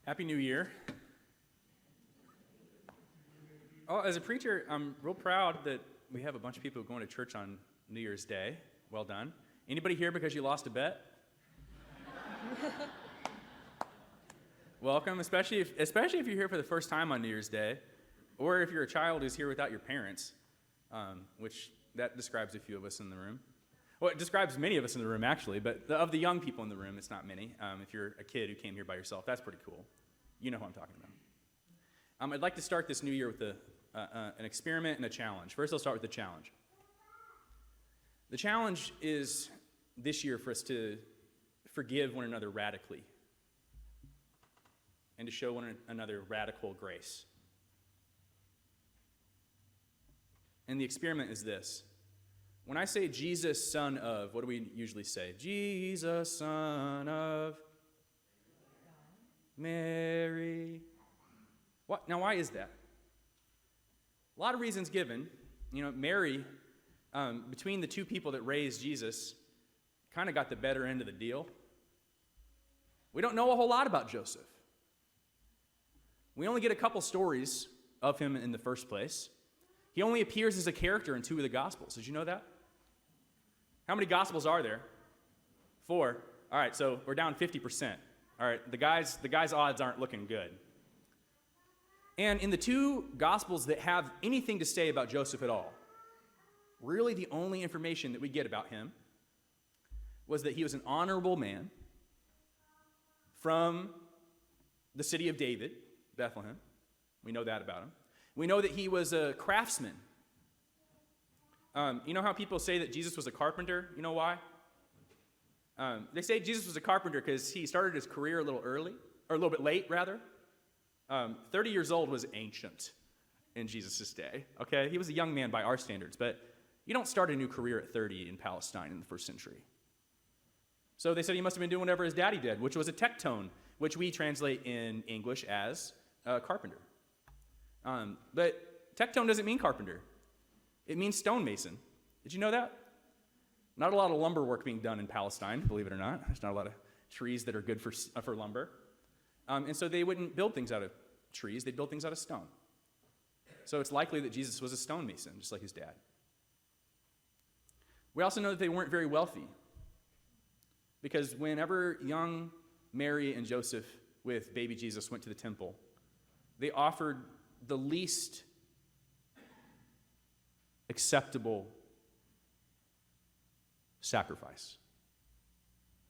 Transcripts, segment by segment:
Happy New Year. Oh, as a preacher, I'm real proud that we have a bunch of people going to church on New Year's Day. Well done. Anybody here because you lost a bet? Welcome, especially if you're here for the first time on New Year's Day, or if you're a child who's here without your parents, which that describes a few of us in the room. Well, it describes many of us in the room, actually, but of the young people in the room, it's not many. If you're a kid who came here by yourself, that's pretty cool. You know who I'm talking about. I'd like to start this new year with an experiment and a challenge. First, I'll start with the challenge. The challenge is this year for us to forgive one another radically and to show one another radical grace. And the experiment is this. When I say Jesus, son of, what do we usually say? Jesus, son of Mary. What? Now, why is that? A lot of reasons given. You know, Mary, between the two people that raised Jesus, kind of got the better end of the deal. We don't know a whole lot about Joseph. We only get a couple stories of him in the first place. He only appears as a character in 2 of the Gospels. Did you know that? How many Gospels are there? 4. All right, so we're down 50%. All right, the guy's odds aren't looking good. And in the 2 Gospels that have anything to say about Joseph at all, really the only information that we get about him was that he was an honorable man from the city of David, Bethlehem. We know that about him. We know that he was a craftsman. You know how people say that Jesus was a carpenter? You know why? They say Jesus was a carpenter because he started his career a little early, or a little bit late, rather. 30 years old was ancient in Jesus' day, okay? He was a young man by our standards, but you don't start a new career at 30 in Palestine in the first century. So they said he must have been doing whatever his daddy did, which was a tectone, which we translate in English as carpenter. But tectone doesn't mean carpenter. It means stonemason. Did you know that? Not a lot of lumber work being done in Palestine, believe it or not. There's not a lot of trees that are good for lumber. And so they wouldn't build things out of trees. They'd build things out of stone. So it's likely that Jesus was a stonemason, just like his dad. We also know that they weren't very wealthy, because whenever young Mary and Joseph with baby Jesus went to the temple, they offered the least acceptable sacrifice,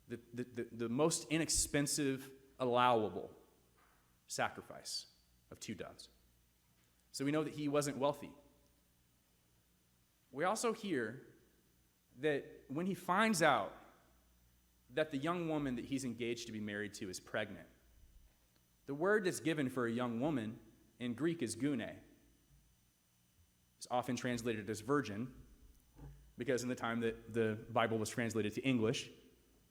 the most inexpensive, allowable sacrifice of 2 doves. So we know that he wasn't wealthy. We also hear that when he finds out that the young woman that he's engaged to be married to is pregnant, the word that's given for a young woman in Greek is gune. It's often translated as virgin, because in the time that the Bible was translated to English,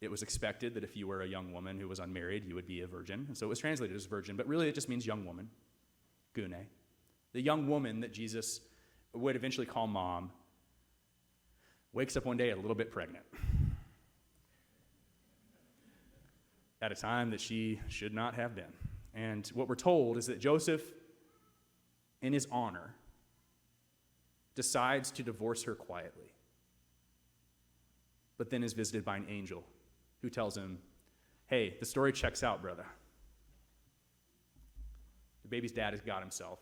it was expected that if you were a young woman who was unmarried, you would be a virgin. And so it was translated as virgin, but really it just means young woman, gune. The young woman that Jesus would eventually call mom wakes up one day a little bit pregnant at a time that she should not have been. And what we're told is that Joseph, in his honor, decides to divorce her quietly, but then is visited by an angel who tells him, hey, the story checks out, brother. The baby's dad is God himself,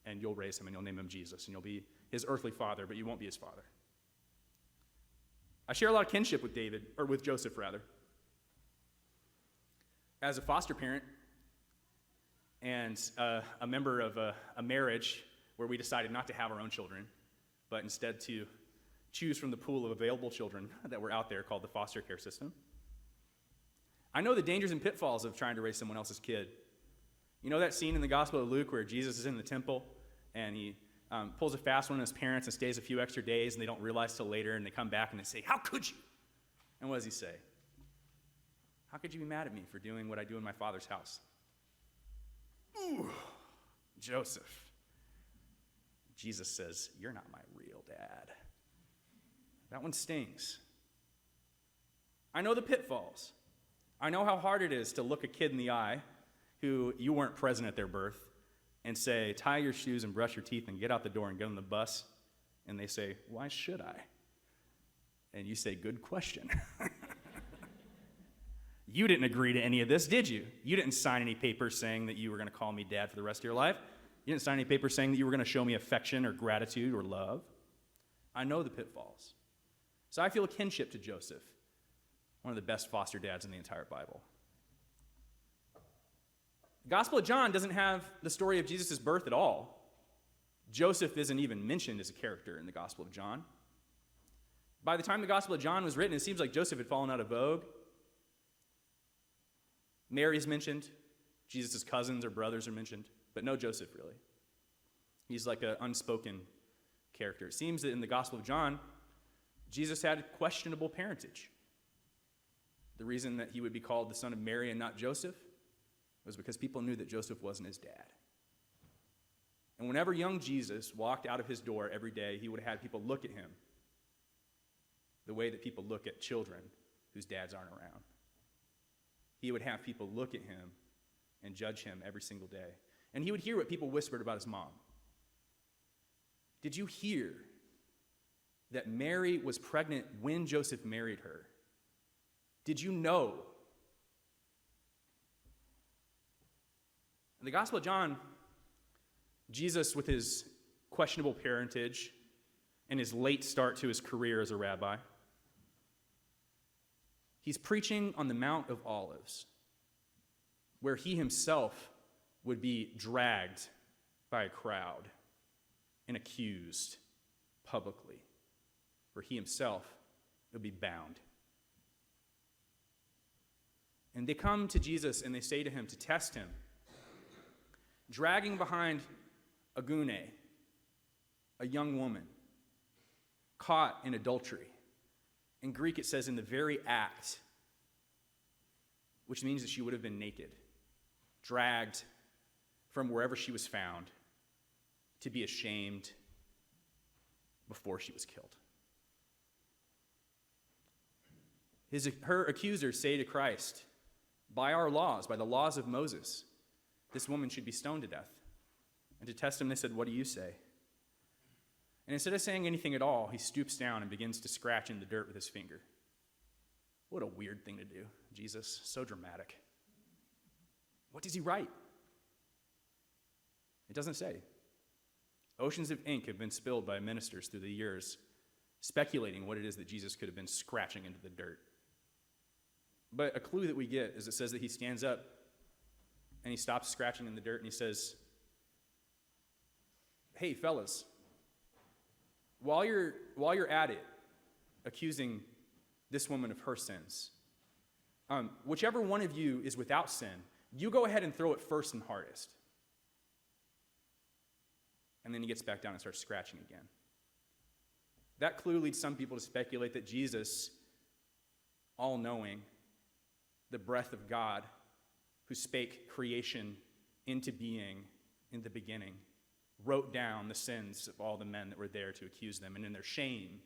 and you'll raise him and you'll name him Jesus, and you'll be his earthly father, but you won't be his father. I share a lot of kinship with David, or with Joseph, rather. As a foster parent and a member of a marriage where we decided not to have our own children, but instead to choose from the pool of available children that were out there called the foster care system, I know the dangers and pitfalls of trying to raise someone else's kid. You know that scene in the Gospel of Luke where Jesus is in the temple and he pulls a fast one on his parents and stays a few extra days, and they don't realize till later, and they come back and they say, how could you? And what does he say? How could you be mad at me for doing what I do in my Father's house? Ooh, Joseph. Jesus says, you're not my real dad. That one stings. I know the pitfalls. I know how hard it is to look a kid in the eye who you weren't present at their birth and say, tie your shoes and brush your teeth and get out the door and get on the bus, and they say, why should I? And you say, good question. You didn't agree to any of this, did you? You didn't sign any papers saying that you were going to call me dad for the rest of your life. You didn't sign any papers saying that you were going to show me affection or gratitude or love. I know the pitfalls. So I feel a kinship to Joseph, one of the best foster dads in the entire Bible. The Gospel of John doesn't have the story of Jesus' birth at all. Joseph isn't even mentioned as a character in the Gospel of John. By the time the Gospel of John was written, it seems like Joseph had fallen out of vogue. Mary's mentioned. Jesus' cousins or brothers are mentioned. But no Joseph, really. He's like an unspoken character. It seems that in the Gospel of John, Jesus had questionable parentage. The reason that he would be called the son of Mary and not Joseph was because people knew that Joseph wasn't his dad. And whenever young Jesus walked out of his door every day, he would have had people look at him the way that people look at children whose dads aren't around. He would have people look at him and judge him every single day. And he would hear what people whispered about his mom. Did you hear that Mary was pregnant when Joseph married her? Did you know? In the Gospel of John, Jesus, with his questionable parentage and his late start to his career as a rabbi, he's preaching on the Mount of Olives, where he himself would be dragged by a crowd and accused publicly, where he himself would be bound. And they come to Jesus and they say to him to test him, dragging behind a gune, a young woman, caught in adultery. In Greek, it says in the very act, which means that she would have been naked, dragged from wherever she was found to be ashamed before she was killed. Her accusers say to Christ, by our laws, by the laws of Moses, this woman should be stoned to death. And to test him, they said, what do you say? And instead of saying anything at all, he stoops down and begins to scratch in the dirt with his finger. What a weird thing to do, Jesus. So dramatic. What does he write? It doesn't say. Oceans of ink have been spilled by ministers through the years, speculating what it is that Jesus could have been scratching into the dirt. But a clue that we get is it says that he stands up and he stops scratching in the dirt and he says, hey, fellas, while you're at it, accusing this woman of her sins, whichever one of you is without sin, you go ahead and throw it first and hardest. And then he gets back down and starts scratching again. That clue leads some people to speculate that Jesus, all-knowing, the breath of God, who spake creation into being in the beginning, wrote down the sins of all the men that were there to accuse them, and in their shame,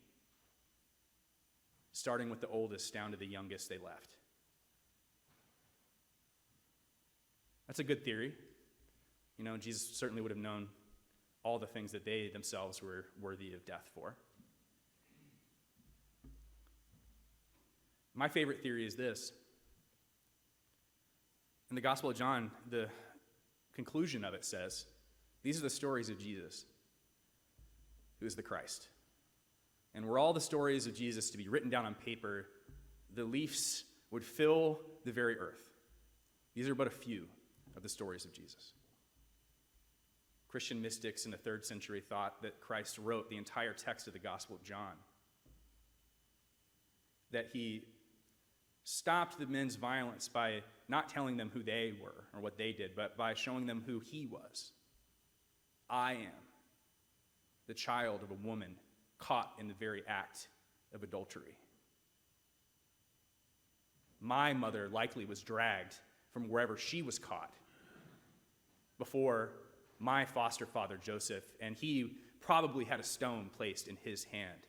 starting with the oldest down to the youngest, they left. That's a good theory. You know, Jesus certainly would have known all the things that they themselves were worthy of death for. My favorite theory is this. In the Gospel of John, the conclusion of it says, these are the stories of Jesus, who is the Christ. And were all the stories of Jesus to be written down on paper, the leaves would fill the very earth. These are but a few of the stories of Jesus. Christian mystics in the 3rd century thought that Christ wrote the entire text of the Gospel of John, that he stopped the men's violence by not telling them who they were or what they did, but by showing them who he was. I am the child of a woman caught in the very act of adultery. My mother likely was dragged from wherever she was caught before my foster father, Joseph, and he probably had a stone placed in his hand.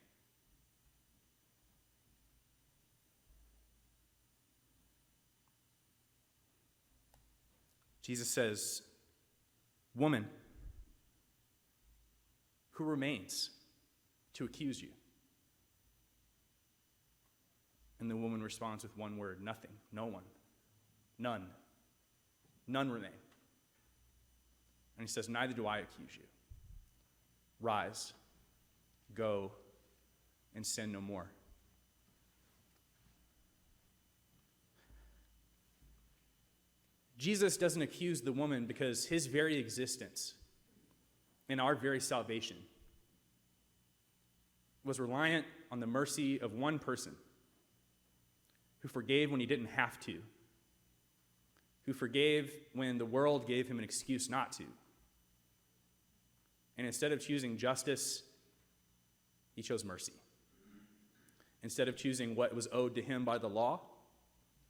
Jesus says, "Woman, who remains to accuse you?" And the woman responds with one word, "Nothing, no one, none. None remain." And he says, "Neither do I accuse you. Rise, go, and sin no more." Jesus doesn't accuse the woman because his very existence and our very salvation was reliant on the mercy of one person who forgave when he didn't have to, who forgave when the world gave him an excuse not to. And instead of choosing justice, he chose mercy. Instead of choosing what was owed to him by the law,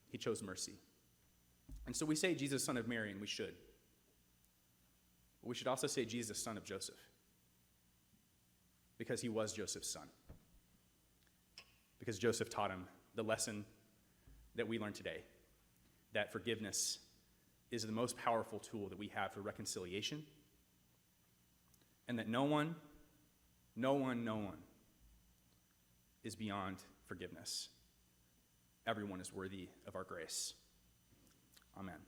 he chose mercy. And so we say Jesus, son of Mary, and we should. But we should also say Jesus, son of Joseph, because he was Joseph's son. Because Joseph taught him the lesson that we learned today, that forgiveness is the most powerful tool that we have for reconciliation, and that no one is beyond forgiveness. Everyone is worthy of our grace. Amen.